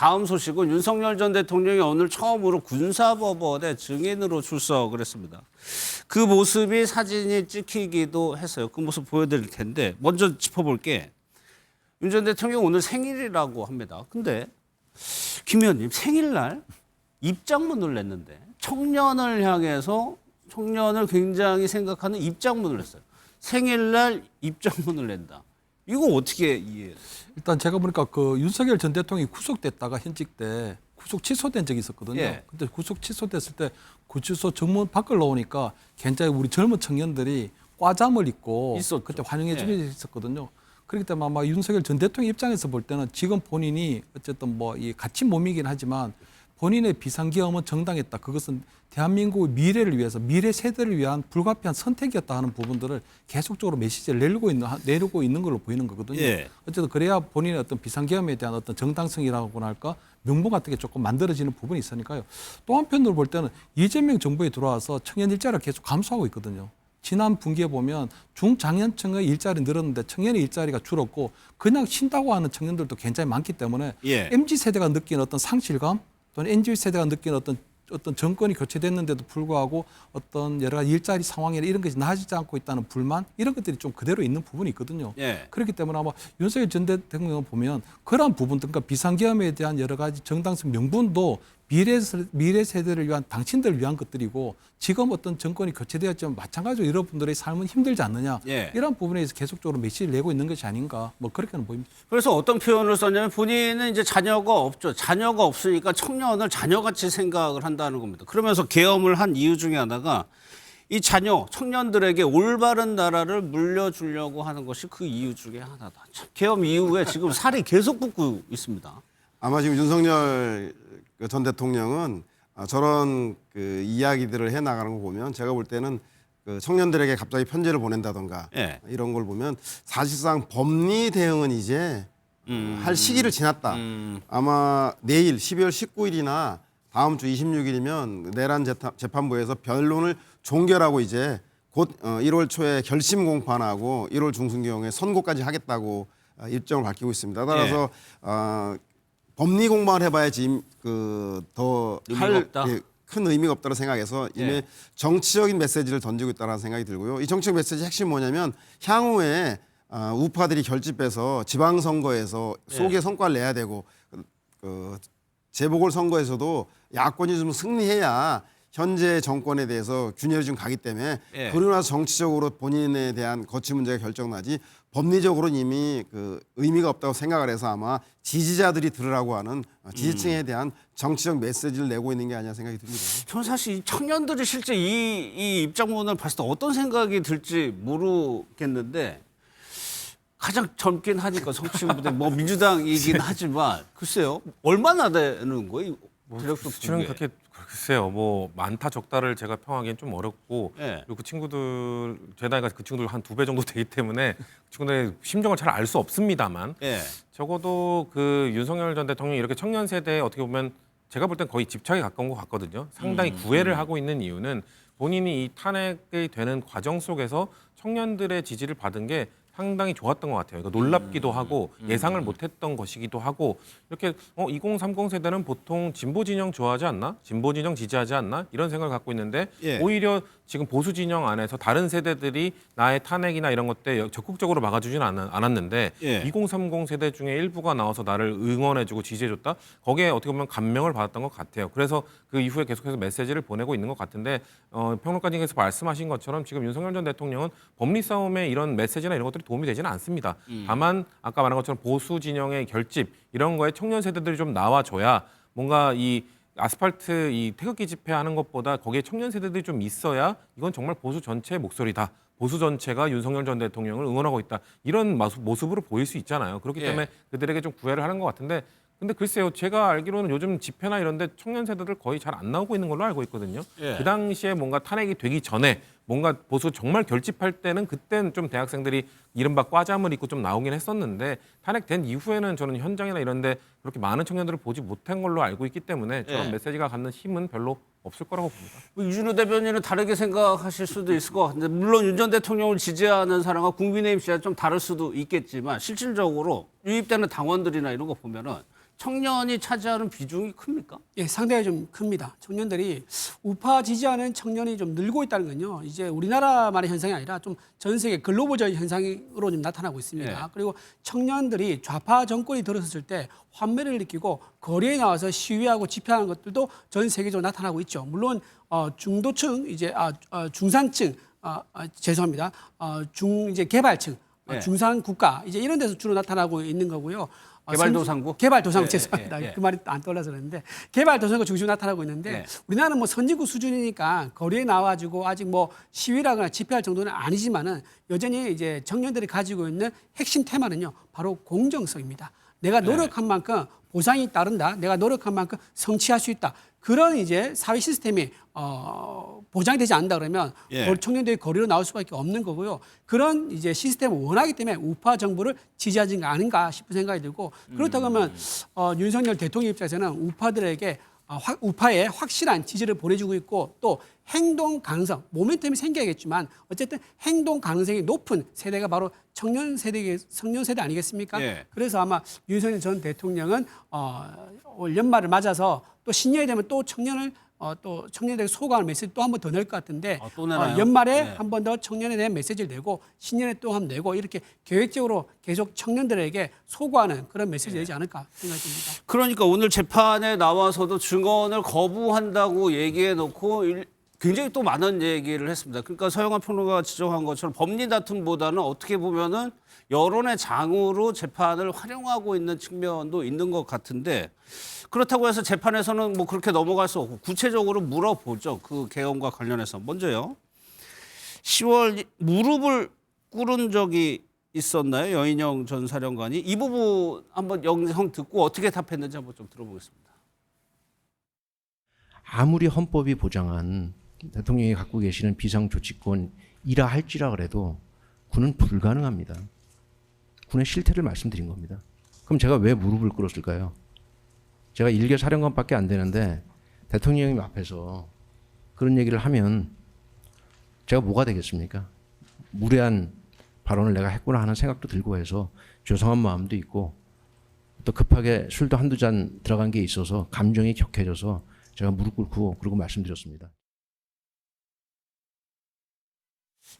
다음 소식은 윤석열 전 대통령이 오늘 처음으로 군사법원에 증인으로 출석을 했습니다. 그 모습이 사진이 찍히기도 했어요. 그 모습 보여드릴 텐데 먼저 짚어볼 게 윤 전 대통령 오늘 생일이라고 합니다. 근데 김 의원님 생일날 입장문을 냈는데 청년을 향해서 청년을 굉장히 생각하는 입장문을 냈어요. 생일날 입장문을 낸다. 이거 어떻게 이해해요? 일단 제가 보니까 그 윤석열 전 대통령이 구속됐다가 현직 때 구속 취소된 적이 있었거든요. 예. 근데 구속 취소됐을 때 구치소 정문 밖을 나오니까 굉장히 우리 젊은 청년들이 꽈잠을 입고 있었죠. 그때 환영해 주게 예. 있었거든요. 그렇기 때문에 아마 윤석열 전 대통령 입장에서 볼 때는 지금 본인이 어쨌든 뭐 이 갇힌 몸이긴 하지만 본인의 비상계엄은 정당했다. 그것은 대한민국의 미래를 위해서 미래 세대를 위한 불가피한 선택이었다 하는 부분들을 계속적으로 메시지를 내리고 있는 걸로 보이는 거거든요. 예. 어쨌든 그래야 본인의 어떤 비상계엄에 대한 어떤 정당성이라고나 할까 명분 같은 게 조금 만들어지는 부분이 있으니까요. 또 한편으로 볼 때는 이재명 정부에 들어와서 청년 일자리를 계속 감소하고 있거든요. 지난 분기에 보면 중장년층의 일자리 늘었는데 청년의 일자리가 줄었고 그냥 쉰다고 하는 청년들도 굉장히 많기 때문에 예. MZ세대가 느끼는 어떤 상실감 또는 NZ세대가 느끼는 어떤 정권이 교체됐는데도 불구하고 어떤 여러 가지 일자리 상황이나 이런 것이 나아지지 않고 있다는 불만 이런 것들이 좀 그대로 있는 부분이 있거든요. 예. 그렇기 때문에 아마 윤석열 전 대통령을 보면 그러한 부분들, 그러니까 비상계엄에 대한 여러 가지 정당성 명분도 미래 세대를 위한 당신들을 위한 것들이고 지금 어떤 정권이 교체되었지만 마찬가지로 여러분들의 삶은 힘들지 않느냐 예. 이런 부분에 대해서 계속적으로 메시지를 내고 있는 것이 아닌가 뭐 그렇게는 보입니다. 그래서 어떤 표현을 썼냐면 본인은 이제 자녀가 없죠. 자녀가 없으니까 청년을 자녀같이 생각을 한다는 겁니다. 그러면서 계엄을 한 이유 중에 하나가 이 자녀, 청년들에게 올바른 나라를 물려주려고 하는 것이 그 이유 중에 하나다. 참, 계엄 이후에 지금 살이 계속 붙고 있습니다. 아마 지금 윤석열 전 대통령은 저런 그 이야기들을 해 나가는 거 보면 제가 볼 때는 그 청년들에게 갑자기 편지를 보낸다던가 예. 이런 걸 보면 사실상 법리 대응은 이제 할 시기를 지났다. 아마 내일 12월 19일이나 다음 주 26일이면 내란 재판부에서 변론을 종결하고 이제 곧 1월 초에 결심 공판하고 1월 중순경에 선고까지 하겠다고 일정을 밝히고 있습니다. 따라서 법리 공방을 해봐야지 더 의미가 없다. 큰 의미가 없다고 생각해서 이미 예. 정치적인 메시지를 던지고 있다는 생각이 들고요. 이 정치적 메시지 핵심 뭐냐면 향후에 우파들이 결집해서 지방선거에서 속의 성과를 내야 되고 재보궐선거에서도 야권이 좀 승리해야 현재 정권에 대해서 균열이 좀 가기 때문에 예. 그러고 나서 정치적으로 본인에 대한 거취 문제가 결정나지 법리적으로는 이미 그 의미가 없다고 생각을 해서 아마 지지자들이 들으라고 하는 지지층에 대한 정치적 메시지를 내고 있는 게 아니냐 생각이 듭니다. 저는 사실 이 청년들이 실제 이 입장문을 봤을 때 어떤 생각이 들지 모르겠는데 가장 젊긴 하니까 정치인분들 뭐 민주당이긴 하지만 글쎄요 얼마나 되는 거예요? 대략도 수치는 그렇게 글쎄요. 뭐 많다 적다를 제가 평하기엔 좀 어렵고 예. 그리고 그 친구들 제 나이가 그 친구들 한 2배 정도 되기 때문에 그 친구들의 심정을 잘 알 수 없습니다만 예. 적어도 그 윤석열 전 대통령이 이렇게 청년 세대에 어떻게 보면 제가 볼 땐 거의 집착에 가까운 것 같거든요. 상당히 구애를 하고 있는 이유는 본인이 이 탄핵이 되는 과정 속에서 청년들의 지지를 받은 게 상당히 좋았던 것 같아요. 그러니까 놀랍기도 하고 예상을 못했던 것이기도 하고 이렇게 2030 세대는 보통 진보 진영 좋아하지 않나? 진보 진영 지지하지 않나? 이런 생각을 갖고 있는데 예. 오히려 지금 보수 진영 안에서 다른 세대들이 나의 탄핵이나 이런 것들 적극적으로 막아주지는 않았는데 예. 2030 세대 중에 일부가 나와서 나를 응원해주고 지지해줬다. 거기에 어떻게 보면 감명을 받았던 것 같아요. 그래서 그 이후에 계속해서 메시지를 보내고 있는 것 같은데 평론가님께서 말씀하신 것처럼 지금 윤석열 전 대통령은 법리 싸움에 이런 메시지나 이런 것들이 도움이 되지는 않습니다. 다만 아까 말한 것처럼 보수 진영의 결집 이런 거에 청년 세대들이 좀 나와줘야 뭔가 이 아스팔트 이 태극기 집회하는 것보다 거기에 청년 세대들이 좀 있어야 이건 정말 보수 전체의 목소리다. 보수 전체가 윤석열 전 대통령을 응원하고 있다. 이런 모습으로 보일 수 있잖아요. 그렇기 예. 때문에 그들에게 좀 구애를 하는 것 같은데 근데 글쎄요. 제가 알기로는 요즘 집회나 이런 데 청년 세대들 거의 잘 안 나오고 있는 걸로 알고 있거든요. 예. 그 당시에 뭔가 탄핵이 되기 전에 뭔가 보수 정말 결집할 때는 그때는 좀 대학생들이 이른바 꽈잠을 입고 좀 나오긴 했었는데 탄핵된 이후에는 저는 현장이나 이런 데 그렇게 많은 청년들을 보지 못한 걸로 알고 있기 때문에 저런 예. 메시지가 갖는 힘은 별로 없을 거라고 봅니다. 뭐 이준호 대변인은 다르게 생각하실 수도 있을 것 같은데 물론 윤 전 대통령을 지지하는 사람과 국민의힘 지지가 좀 다를 수도 있겠지만 실질적으로 유입되는 당원들이나 이런 거 보면은 청년이 차지하는 비중이 큽니까? 예, 상당히 좀 큽니다. 청년들이 우파 지지하는 청년이 좀 늘고 있다는 건요. 이제 우리나라만의 현상이 아니라 좀 전 세계 글로벌적인 현상으로 좀 나타나고 있습니다. 네. 그리고 청년들이 좌파 정권이 들어섰을 때 환멸을 느끼고 거리에 나와서 시위하고 집회하는 것들도 전 세계적으로 나타나고 있죠. 물론 중도층 이제 중산층 죄송합니다. 이제 개발층 네. 중산 국가 이제 이런 데서 주로 나타나고 있는 거고요. 개발도상국? 개발도상국 예, 죄송합니다. 예, 예. 그 말이 안 떠올라서 그랬는데 개발도상국 중심으로 나타나고 있는데 네. 우리나라는 뭐 선진국 수준이니까 거리에 나와가지고 아직 뭐 시위라거나 집회할 정도는 아니지만은 여전히 이제 청년들이 가지고 있는 핵심 테마는요 바로 공정성입니다. 내가 네. 노력한 만큼 보상이 따른다. 내가 노력한 만큼 성취할 수 있다. 그런 이제 사회 시스템이 보장이 되지 않는다 그러면 예. 청년들이 거리로 나올 수밖에 없는 거고요. 그런 이제 시스템을 원하기 때문에 우파 정부를 지지하는 게 아닌가 싶은 생각이 들고 그렇다고 하면 윤석열 대통령 입장에서는 우파들에게 우파에 확실한 지지를 보내주고 있고 또 행동 가능성, 모멘텀이 생겨야겠지만 어쨌든 행동 가능성이 높은 세대가 바로 청년 세대 아니겠습니까? 예. 그래서 아마 윤석열 전 대통령은 올 연말을 맞아서 또 신년이 되면 또 또 청년들에게 소감을 메시지 또 한 번 더 낼 것 같은데 또 내나요? 연말에 네. 한 번 더 청년에 대한 메시지를 내고 신년에 또 한 번 내고 이렇게 계획적으로 계속 청년들에게 소구하는 그런 메시지를 내지 않을까 생각이 듭니다. 그러니까 오늘 재판에 나와서도 증언을 거부한다고 얘기해 놓고 굉장히 또 많은 얘기를 했습니다. 그러니까 서영환 평론가가 지적한 것처럼 법리 다툼보다는 어떻게 보면은 여론의 장으로 재판을 활용하고 있는 측면도 있는 것 같은데 그렇다고 해서 재판에서는 뭐 그렇게 넘어갈 수 없고 구체적으로 물어보죠. 그 개헌과 관련해서. 먼저요. 10월 무릎을 꿇은 적이 있었나요? 여인영 전 사령관이. 이 부분 한번 영상 듣고 어떻게 답했는지 한번 좀 들어보겠습니다. 아무리 헌법이 보장한 대통령이 갖고 계시는 비상조치권이라 할지라 그래도 군은 불가능합니다. 군의 실태를 말씀드린 겁니다. 그럼 제가 왜 무릎을 꿇었을까요? 제가 1개 사령관밖에 안 되는데 대통령님 앞에서 그런 얘기를 하면 제가 뭐가 되겠습니까? 무례한 발언을 내가 했구나 하는 생각도 들고 해서 죄송한 마음도 있고 또 급하게 술도 한두 잔 들어간 게 있어서 감정이 격해져서 제가 무릎 꿇고 그러고 말씀드렸습니다.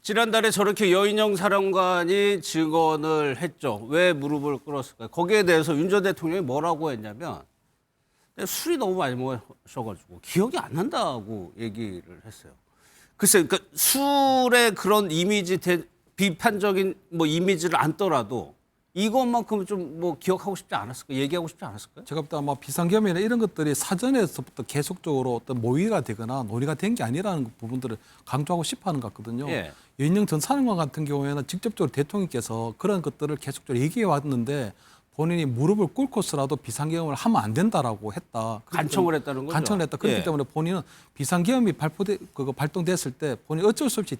지난달에 저렇게 여인영 사령관이 증언을 했죠. 왜 무릎을 꿇었을까요? 거기에 대해서 윤 전 대통령이 뭐라고 했냐면 술이 너무 많이 마셔가지고 기억이 안 난다고 얘기를 했어요. 글쎄, 그러니까 술의 그런 이미지, 비판적인 뭐 이미지를 안더라도 이것만큼 좀 뭐 기억하고 싶지 않았을까요? 얘기하고 싶지 않았을까요? 제가 볼 때 아마 비상계엄이나 이런 것들이 사전에서부터 계속적으로 어떤 모의가 되거나 논의가 된 게 아니라는 부분들을 강조하고 싶어 하는 것 같거든요. 예. 여인영 전 사령관 같은 경우에는 직접적으로 대통령께서 그런 것들을 계속적으로 얘기해 왔는데 본인이 무릎을 꿇고서라도 비상계엄을 하면 안 된다라고 했다. 간청을 했다는 거죠. 간청을 했다. 그렇기 예. 때문에 본인은 비상계엄이 발동됐을 때 본인이 어쩔 수 없이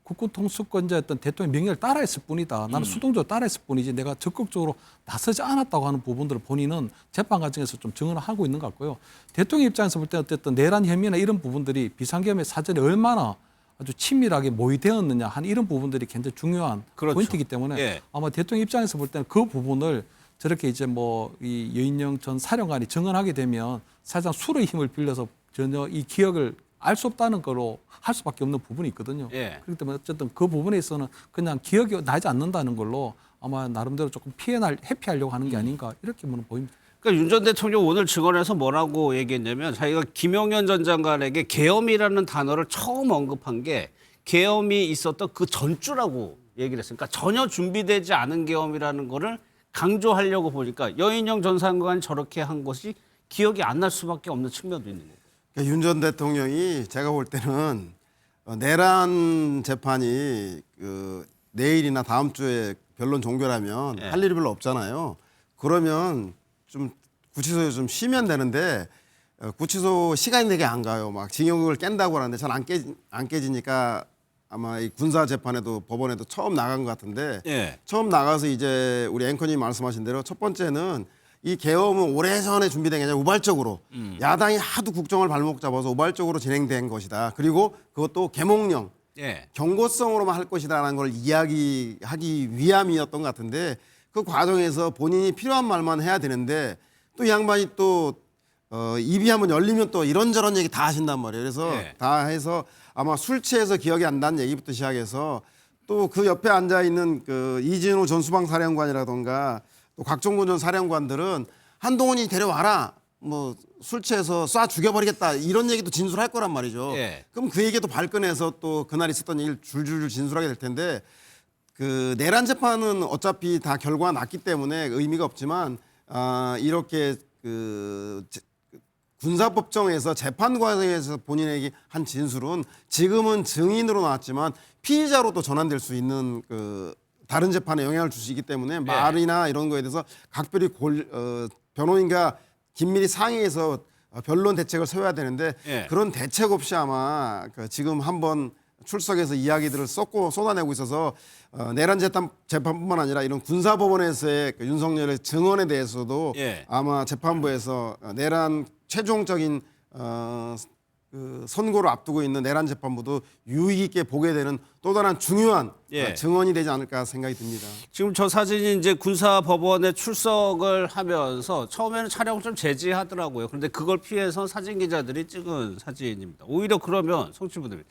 국군통수권자였던 대통령 명령을 따라했을 뿐이다. 나는 수동적으로 따라했을 뿐이지 내가 적극적으로 나서지 않았다고 하는 부분들을 본인은 재판 과정에서 좀 증언을 하고 있는 것 같고요. 대통령 입장에서 볼 때 어쨌든 내란 혐의나 이런 부분들이 비상계엄의 사전에 얼마나 아주 친밀하게 모의되었느냐 하는 이런 부분들이 굉장히 중요한 그렇죠. 포인트이기 때문에 예. 아마 대통령 입장에서 볼 때는 그 부분을 저렇게 이제 뭐 이 여인영 전 사령관이 증언하게 되면 사실상 술의 힘을 빌려서 전혀 이 기억을 알 수 없다는 거로 할 수밖에 없는 부분이 있거든요. 예. 그렇기 때문에 어쨌든 그 부분에 있어서는 그냥 기억이 나지 않는다는 걸로 아마 나름대로 조금 회피하려고 하는 게 아닌가 이렇게 보입니다. 그러니까 윤 전 대통령 오늘 증언에서 뭐라고 얘기했냐면 자기가 김용현 전 장관에게 계엄이라는 단어를 처음 언급한 게 계엄이 있었던 그 전주라고 얘기를 했어요. 그러니까 전혀 준비되지 않은 계엄이라는 거를 강조하려고 보니까 여인영 전 장관이 저렇게 한 것이 기억이 안 날 수밖에 없는 측면도 있는 거예요. 윤 전 대통령이 제가 볼 때는 내란 재판이 내일이나 다음 주에 변론 종결하면 할 일이 별로 없잖아요. 그러면 좀 구치소에 좀 쉬면 되는데 구치소 시간이 되게 안 가요. 막 징역을 깬다고 하는데 잘 안 깨지니까 아마 이 군사 재판에도 법원에도 처음 나간 것 같은데 예. 처음 나가서 이제 우리 앵커님 말씀하신 대로 첫 번째는 이 계엄은 오래전에 준비된 게 아니라 우발적으로 야당이 하도 국정을 발목 잡아서 우발적으로 진행된 것이다. 그리고 그것도 계몽령 예. 경고성으로만 할 것이다라는 걸 이야기하기 위함이었던 것 같은데 그 과정에서 본인이 필요한 말만 해야 되는데 또 이 양반이 또 입이 한번 열리면 또 이런저런 얘기 다 하신단 말이에요. 그래서 예. 다 해서 아마 술 취해서 기억이 안 나는 얘기부터 시작해서 또 그 옆에 앉아 있는 그 이진우 전 수방사령관이라던가 또 곽종곤 전 사령관들은 한동훈이 데려와라. 뭐 술 취해서 쏴 죽여버리겠다 이런 얘기도 진술할 거란 말이죠. 예. 그럼 그 얘기도 발끈해서 또 그날 있었던 일 줄줄줄 진술하게 될 텐데 그 내란 재판은 어차피 다 결과가 났기 때문에 의미가 없지만 이렇게 그 군사법정에서 재판 과정에서 본인에게 한 진술은 지금은 증인으로 나왔지만 피의자로도 전환될 수 있는 그 다른 재판에 영향을 줄 수 있기 때문에 말이나 이런 거에 대해서 각별히 변호인과 긴밀히 상의해서 변론 대책을 세워야 되는데 예. 그런 대책 없이 아마 그 지금 한번 출석해서 이야기들을 쏟아내고 있어서 내란 재판뿐만 아니라 이런 군사법원에서의 그 윤석열의 증언에 대해서도 예. 아마 재판부에서 내란 최종적인 그 선고를 앞두고 있는 내란 재판부도 유의 깊게 보게 되는 또 다른 중요한 예. 증언이 되지 않을까 생각이 듭니다. 지금 저 사진이 이제 군사법원에 출석을 하면서 처음에는 촬영 좀 제지하더라고요. 그런데 그걸 피해서 사진 기자들이 찍은 사진입니다. 오히려 그러면 송치분들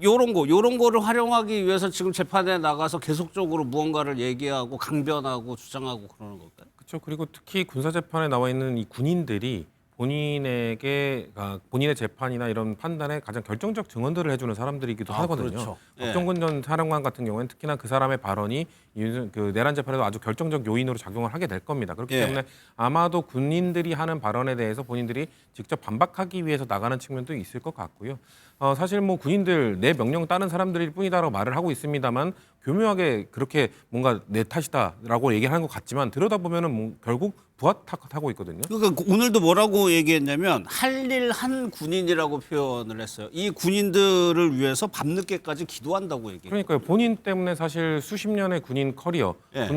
요런 거를 활용하기 위해서 지금 재판에 나가서 계속적으로 무언가를 얘기하고 강변하고 주장하고 그러는 걸까요? 그렇죠. 그리고 특히 군사 재판에 나와 있는 이 군인들이 본인에게 본인의 재판이나 이런 판단에 가장 결정적 증언들을 해주는 사람들이기도 하거든요. 그렇죠. 예. 박정근 전 사령관 같은 경우에는 특히나 그 사람의 발언이 그 내란 재판에도 아주 결정적 요인으로 작용을 하게 될 겁니다. 그렇기 예. 때문에 아마도 군인들이 하는 발언에 대해서 본인들이 직접 반박하기 위해서 나가는 측면도 있을 것 같고요. 사실 뭐 군인들 내 명령 따른 사람들일 뿐이다라고 말을 하고 있습니다만 교묘하게 그렇게 뭔가 내 탓이다라고 얘기하는 것 같지만 들여다보면은 뭐 결국 부하타고 있거든요. 그러니까 오늘도 뭐라고 얘기했냐면 할 일 한 군인이라고 표현을 했어요. 이 군인들을 위해서 밤늦게까지 기도한다고 얘기해요. 그러니까요. 본인 때문에 사실 수십 년의 군인 커리어, 예.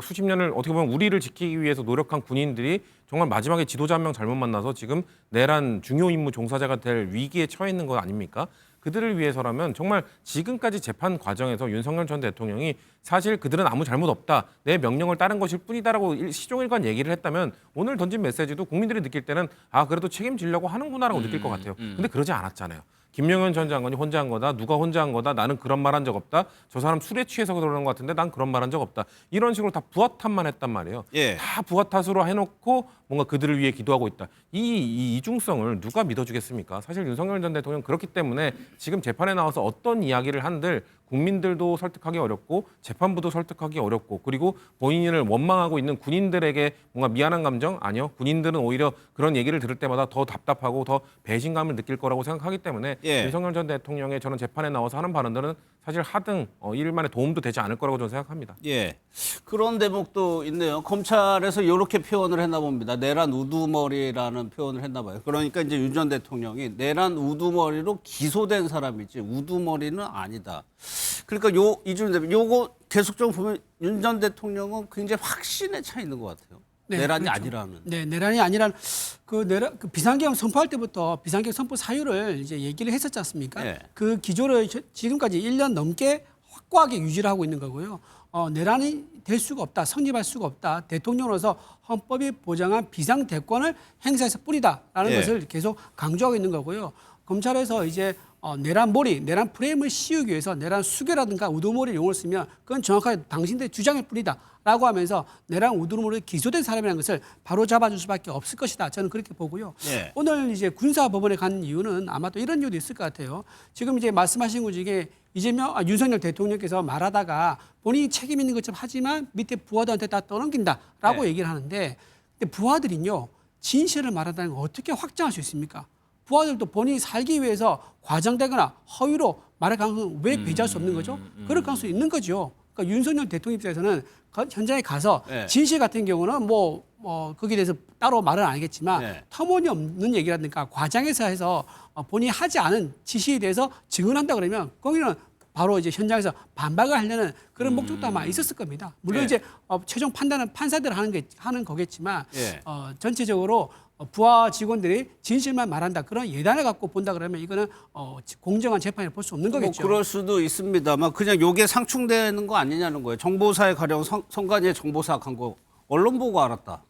수십 년을 어떻게 보면 우리를 지키기 위해서 노력한 군인들이 정말 마지막에 지도자 한 명 잘못 만나서 지금 내란 중요 임무 종사자가 될 위기에 처해 있는 거 아닙니까? 그들을 위해서라면 정말 지금까지 재판 과정에서 윤석열 전 대통령이 사실 그들은 아무 잘못 없다. 내 명령을 따른 것일 뿐이다라고 시종일관 얘기를 했다면 오늘 던진 메시지도 국민들이 느낄 때는 그래도 책임지려고 하는구나라고 느낄 것 같아요. 근데 그러지 않았잖아요. 김명현 전 장관이 혼자 한 거다. 누가 혼자 한 거다. 나는 그런 말 한 적 없다. 저 사람 술에 취해서 그러는 것 같은데 난 그런 말 한 적 없다. 이런 식으로 다 부하 탓만 했단 말이에요. 예. 다 부하 탓으로 해놓고 뭔가 그들을 위해 기도하고 있다. 이 이중성을 누가 믿어주겠습니까? 사실 윤석열 전 대통령 그렇기 때문에 지금 재판에 나와서 어떤 이야기를 한들 국민들도 설득하기 어렵고 재판부도 설득하기 어렵고 그리고 본인을 원망하고 있는 군인들에게 뭔가 미안한 감정? 아니요. 군인들은 오히려 그런 얘기를 들을 때마다 더 답답하고 더 배신감을 느낄 거라고 생각하기 때문에 예. 윤석열 전 대통령의 저는 재판에 나와서 하는 발언들은 사실 하등 일만에 도움도 되지 않을 거라고 저는 생각합니다. 예. 그런 대목도 있네요. 검찰에서 이렇게 표현을 했나 봅니다. 내란 우두머리라는 표현을 했나 봐요. 그러니까 이제 윤 전 대통령이 내란 우두머리로 기소된 사람이지 우두머리는 아니다. 그러니까 이준우 대표 요거 계속적으로 보면 윤 전 대통령은 굉장히 확신에 차 있는 것 같아요. 네, 내란이 그렇죠. 아니라는. 네, 내란이 아니란 그 비상계엄 선포할 때부터 비상계엄 선포 사유를 이제 얘기를 했었지 않습니까? 네. 그 기조를 지금까지 1년 넘게 확고하게 유지를 하고 있는 거고요. 내란이 될 수가 없다, 성립할 수가 없다. 대통령으로서 헌법이 보장한 비상 대권을 행사해서 뿌리다라는 네. 것을 계속 강조하고 있는 거고요. 검찰에서 이제 내란 내란 프레임을 씌우기 위해서 내란 수괴라든가 우두머리 용어를 쓰면 그건 정확하게 당신들의 주장일 뿐이다라고 하면서 내란 우두머리로 기소된 사람이라는 것을 바로 잡아줄 수밖에 없을 것이다. 저는 그렇게 보고요. 네. 오늘 이제 군사법원에 간 이유는 아마 또 이런 이유도 있을 것 같아요. 지금 이제 말씀하신 것 중에 윤석열 대통령께서 말하다가 본인이 책임 있는 것처럼 하지만 밑에 부하들한테 다 떠넘긴다라고 네. 얘기를 하는데 근데 부하들은요 진실을 말한다는 걸 어떻게 확정할 수 있습니까? 부하들도 본인이 살기 위해서 과장되거나 허위로 말할 가능성은 왜 배제할 수 없는 거죠? 그럴 가능성이 있는 거죠. 그러니까 윤석열 대통령 입장에서는 현장에 가서 네. 진실 같은 경우는 뭐 거기에 대해서 따로 말은 안 하겠지만 네. 터무니없는 얘기라든가 과장해서 해서 본인이 하지 않은 지시에 대해서 증언한다 그러면 거기는 바로 이제 현장에서 반박을 하려는 그런 목적도 아마 있었을 겁니다. 물론 예. 이제 최종 판단은 판사들 하는 거겠지만 예. 전체적으로 부하 직원들이 진실만 말한다 그런 예단을 갖고 본다 그러면 이거는 공정한 재판을 볼 수 없는 거겠죠. 그럴 수도 있습니다만 그냥 요게 상충되는 거 아니냐는 거예요. 정보사에 가령 성관이의 정보사 간 거 언론 보고 알았다.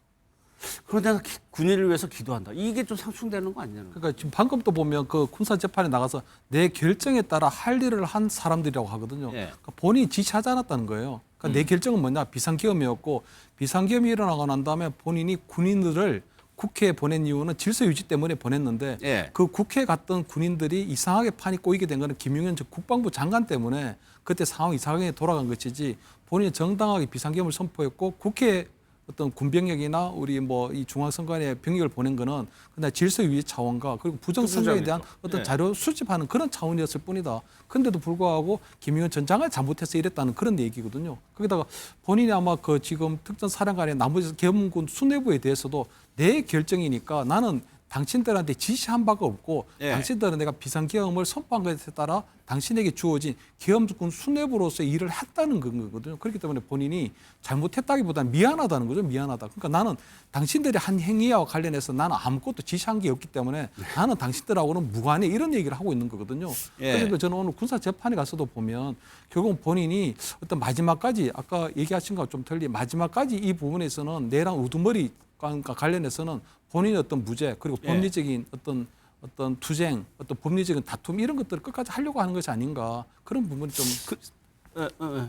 그러다가 군인을 위해서 기도한다. 이게 좀 상충되는 거 아니냐는 거예요. 그러니까 지금 방금 또 보면 그 군사 재판에 나가서 내 결정에 따라 할 일을 한 사람들이라고 하거든요. 예. 그러니까 본인이 지시하지 않았다는 거예요. 그러니까 내 결정은 뭐냐? 비상계엄이었고 비상계엄이 일어나고 난 다음에 본인이 군인들을 국회에 보낸 이유는 질서 유지 때문에 보냈는데 예. 그 국회에 갔던 군인들이 이상하게 판이 꼬이게 된 거는 김용현 전 국방부 장관 때문에 그때 상황이 이상하게 돌아간 것이지 본인이 정당하게 비상계엄을 선포했고 국회에 어떤 군병력이나 우리 뭐 이 중앙선관위에 병력을 보낸 거는 그냥 질서 유지 차원과 그리고 부정선거에 대한 어떤 예. 자료 수집하는 그런 차원이었을 뿐이다. 그런데도 불구하고 김용현 전 장관이 잘못해서 이랬다는 그런 얘기거든요. 거기다가 본인이 아마 그 지금 특전사령관의 나머지 계엄군 수뇌부에 대해서도 내 결정이니까 나는 당신들한테 지시한 바가 없고 예. 당신들은 내가 비상계엄을 선포한 것에 따라 당신에게 주어진 계엄군 수뇌부로서 일을 했다는 거거든요. 그렇기 때문에 본인이 잘못했다기보다는 미안하다는 거죠. 미안하다. 그러니까 나는 당신들이 한 행위와 관련해서 나는 아무것도 지시한 게 없기 때문에 나는 당신들하고는 무관해 이런 얘기를 하고 있는 거거든요. 예. 그래서 저는 오늘 군사 재판에 가서도 보면 결국 본인이 어떤 마지막까지 아까 얘기하신 거와 좀 틀리 마지막까지 이 부분에서는 내랑 우두머리 관련해서는 본인의 어떤 무죄 그리고 예. 법리적인 어떤 투쟁, 어떤 법리적인 다툼 이런 것들을 끝까지 하려고 하는 것이 아닌가 그런 부분이 좀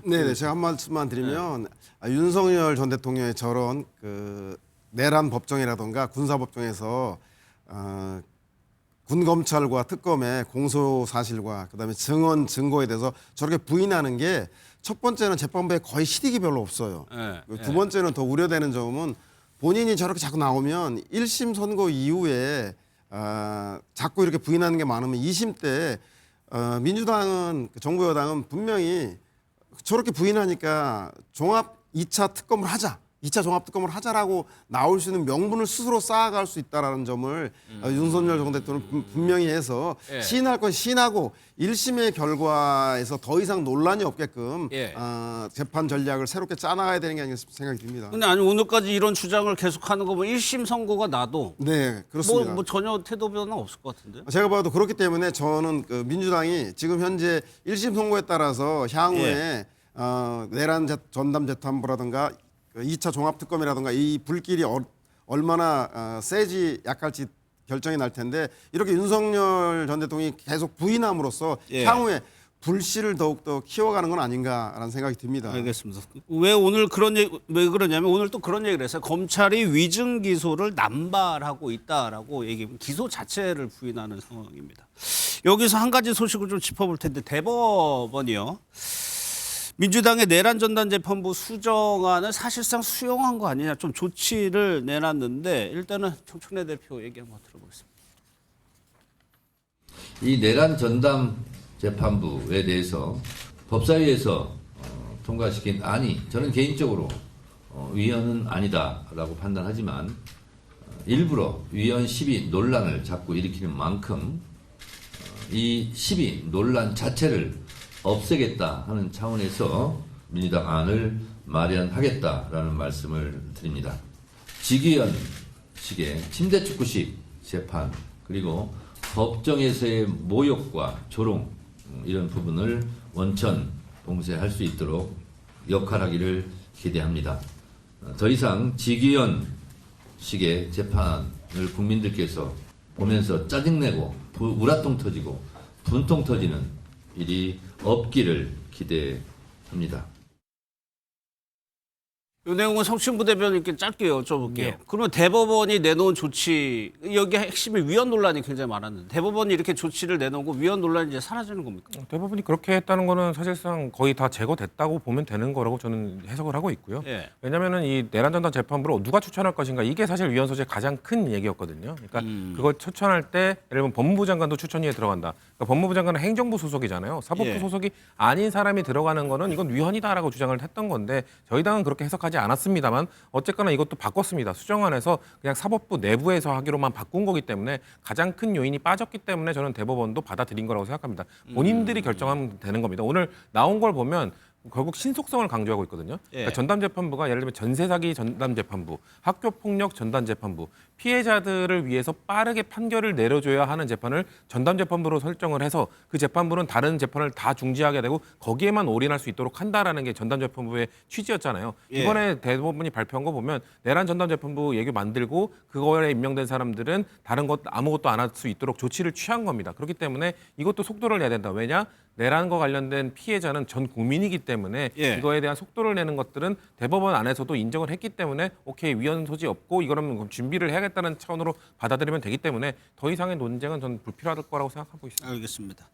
네, 제가 한 말씀만 드리면 윤석열 전 대통령의 저런 그 내란 법정이라든가 군사 법정에서 군 검찰과 특검의 공소 사실과 그다음에 증언 증거에 대해서 저렇게 부인하는 게 첫 번째는 재판부에 거의 실익이 별로 없어요. 예. 두 번째는 더 우려되는 점은 본인이 저렇게 자꾸 나오면 1심 선고 이후에 자꾸 이렇게 부인하는 게 많으면 2심 때 민주당은 정부 여당은 분명히 저렇게 부인하니까 종합 2차 특검을 하자. 2차 종합 특검을 하자라고 나올 수 있는 명분을 스스로 쌓아갈 수 있다라는 점을 윤석열 전 대통령은 분명히 해서 예. 시인할 건 시인하고 1심의 결과에서 더 이상 논란이 없게끔 예. 재판 전략을 새롭게 짜나가야 되는 게 아닌가 생각이 듭니다. 근데 아니 오늘까지 이런 주장을 계속하는 거 보면 1심 선고가 나도 네, 그렇습니다. 뭐 전혀 태도 변화 없을 것 같은데. 제가 봐도 그렇기 때문에 저는 그 민주당이 지금 현재 1심 선고에 따라서 향후에 내란 전담 재판부라든가 2차 종합특검이라든가 이 불길이 얼마나 세지 약할지 결정이 날 텐데 이렇게 윤석열 전 대통령이 계속 부인함으로써 예. 향후에 불씨를 더욱더 키워가는 건 아닌가라는 생각이 듭니다. 알겠습니다. 왜 오늘 왜 그러냐면 오늘 또 그런 얘기를 했어요. 검찰이 위증 기소를 남발하고 있다라고 얘기하면 기소 자체를 부인하는 상황입니다. 여기서 한 가지 소식을 좀 짚어볼 텐데 대법원이요. 민주당의 내란 전단 재판부 수정안을 사실상 수용한 거 아니냐 좀 조치를 내놨는데 일단은 정청래 대표 얘기 한번 들어보겠습니다. 이 내란 전담 재판부에 대해서 법사위에서 통과시킨 안이 저는 개인적으로 위헌은 아니다라고 판단하지만 일부러 위헌 시비 논란을 자꾸 일으키는 만큼 이 시비 논란 자체를 없애겠다 하는 차원에서 민주당 안을 마련하겠다라는 말씀을 드립니다. 직위원식의 침대축구식 재판 그리고 법정에서의 모욕과 조롱 이런 부분을 원천 봉쇄할 수 있도록 역할하기를 기대합니다. 더 이상 직위원식의 재판을 국민들께서 보면서 짜증내고 우라통 터지고 분통 터지는 일이 없기를 기대합니다. 이 내용은 성신부 대변인께 짧게 여쭤볼게요. 그러면 대법원이 내놓은 조치 여기 핵심이 위헌 논란이 굉장히 많았는데 대법원이 이렇게 조치를 내놓고 위헌 논란이 이제 사라지는 겁니까? 대법원이 그렇게 했다는 거는 사실상 거의 다 제거됐다고 보면 되는 거라고 저는 해석을 하고 있고요. 예. 왜냐하면 이 내란 전담 재판부를 누가 추천할 것인가 이게 사실 위헌 소지의 가장 큰 얘기였거든요. 그러니까 그걸 추천할 때 예를 들면 법무부 장관도 추천위에 들어간다. 그러니까 법무부 장관은 행정부 소속이잖아요. 사법부 예. 소속이 아닌 사람이 들어가는 거는 이건 위헌이다라고 주장을 했던 건데 저희 당은 그렇게 해석하지 않았습니다만 어쨌거나 이것도 바꿨습니다. 수정안에서 그냥 사법부 내부에서 하기로만 바꾼 거기 때문에 가장 큰 요인이 빠졌기 때문에 저는 대법원도 받아들인 거라고 생각합니다. 본인들이 결정하면 되는 겁니다. 오늘 나온 걸 보면 결국 신속성을 강조하고 있거든요. 예. 그러니까 전담재판부가 예를 들면 전세 사기 전담재판부, 학교폭력 전담재판부, 피해자들을 위해서 빠르게 판결을 내려줘야 하는 재판을 전담재판부로 설정을 해서 그 재판부는 다른 재판을 다 중지하게 되고 거기에만 올인할 수 있도록 한다라는 게 전담재판부의 취지였잖아요. 예. 이번에 대법원이 발표한 거 보면 내란 전담재판부 얘기 만들고 그거에 임명된 사람들은 다른 것 아무것도 안 할 수 있도록 조치를 취한 겁니다. 그렇기 때문에 이것도 속도를 내야 된다. 왜냐? 내란과 관련된 피해자는 전 국민이기 때문에 예. 이거에 대한 속도를 내는 것들은 대법원 안에서도 인정을 했기 때문에 오케이 위헌 소지 없고 이거는 그럼 준비를 해야겠다는 차원으로 받아들이면 되기 때문에 더 이상의 논쟁은 저는 불필요할 거라고 생각하고 있습니다. 알겠습니다.